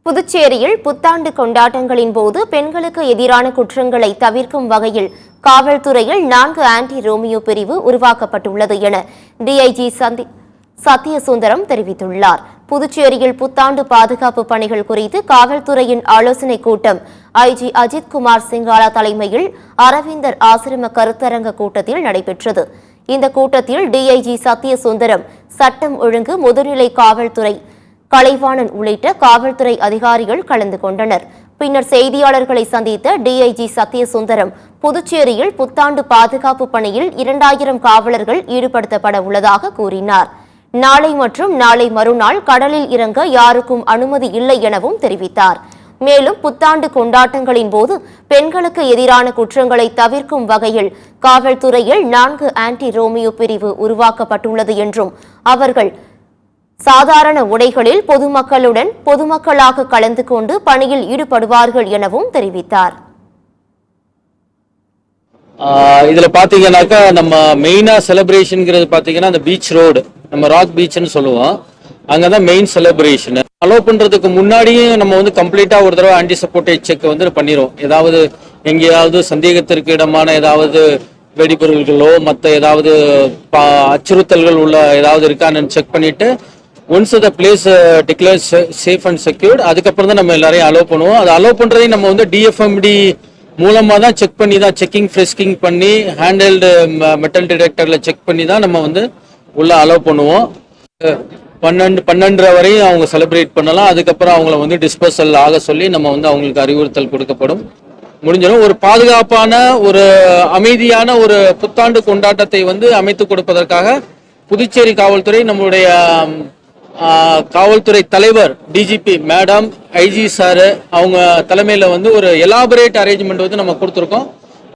புதுச்சேரியில் புத்தாண்டு கொண்டாட்டங்களின் போது பெண்களுக்கு எதிரான குற்றங்களை தவிர்க்கும் வகையில் காவல்துறையில் 4 ஆன்டி ரோமியோ பிரிவு உருவாக்கப்பட்டுள்ளது என டிஐஜி சத்யசுந்தரம் தெரிவித்துள்ளார். புதுச்சேரியில் புத்தாண்டு பாதுகாப்பு பணிகள் குறித்து காவல்துறையின் ஆலோசனைக் கூட்டம் ஐஜி அஜித்குமார் சிங்காலா தலைமையில் அரவிந்தர் ஆசிரம கருத்தரங்க கூட்டத்தில் நடைபெற்றது. இந்த கூட்டத்தில் டிஐஜி சத்யசுந்தரம், சட்டம் ஒழுங்கு, முதுநிலை காவல்துறை, கலைவாணன் உள்ளிட்ட காவல்துறை அதிகாரிகள் கலந்து கொண்டனர். பின்னர் செய்தியாளர்களை சந்தித்த டிஐஜி சத்யசுந்தரம், புதுச்சேரியில் புத்தாண்டு பாதுகாப்பு பணியில் 2000 காவலர்கள் ஈடுபடுத்தப்பட உள்ளதாக கூறினார். நாளை மற்றும் நாளை மறுநாள் கடலில் இறங்க யாருக்கும் அனுமதி இல்லை எனவும் தெரிவித்தார். மேலும் புத்தாண்டு கொண்டாட்டங்களின் போது பெண்களுக்கு எதிரான குற்றங்களை தவிர்க்கும் வகையில் காவல்துறையில் 4 ஆன்டி ரோமியோ பிரிவு உருவாக்கப்பட்டுள்ளது என்றும் அவர்கள் சாதாரண உடைகளில் பொதுமக்களாக கலந்து கொண்டு பணியில் ஈடுபடுவார்கள் எனவும் தெரிவித்தார். இதுல பாத்தீங்கன்னாக்கா நம்ம மெயினா செலிப்ரேஷன்ங்கிறது பாத்தீங்கன்னா அந்த பீச் ரோடு, நம்ம ராக் பீச்னு சொல்லுவோம், அங்கதான் மெயின் செலிப்ரேஷன். அலோ பண்றதுக்கு முன்னாடியே நம்ம வந்து கம்ப்ளீட்டா ஒரு தடவை ஆன்டி சப்போர்டேட் செக் வந்து பண்ணிடுவோம். ஏதாவது எங்கேயாவது சந்தேகத்திற்கு இடமான ஏதாவது வெடிபொருள்களோ மற்ற ஏதாவது அச்சுறுத்தல்கள் உள்ள ஏதாவது இருக்கான்னு செக் பண்ணிட்டு once the place declare safe and secured, அதுக்கப்புறம் தான் நம்ம எல்லாரையும் அலோவ் பண்ணுவோம். அது அலோவ் பண்றதையும் நம்ம வந்து டிஎஃப்எம்டி மூலமா தான் செக் பண்ணி தான் செக்கிங் ஃப்ரெஸ்கிங் பண்ணி ஹேண்டல்டு மெட்டல் டிடெக்டர்ல செக் பண்ணி தான் நம்ம வந்து உள்ள அலோவ் பண்ணுவோம். 12 வரையும் அவங்க செலிப்ரேட் பண்ணலாம். அதுக்கப்புறம் அவங்கள வந்து டிஸ்பர்சல் ஆக சொல்லி நம்ம வந்து அவங்களுக்கு அறிவுறுத்தல் கொடுக்கப்படும். முடிஞ்சிடும். ஒரு பாதுகாப்பான ஒரு அமைதியான ஒரு புத்தாண்டு கொண்டாட்டத்தை வந்து அமைத்து கொடுப்பதற்காக புதுச்சேரி காவல்துறை, நம்மளுடைய காவல்துறை தலைவர் டிஜிபி மேடம், ஐஜி சார் அவங்க தலைமையில வந்து ஒரு எலாபரேட் அரேஞ்ச்மெண்ட் வந்து நம்ம கொடுத்துருக்கோம்.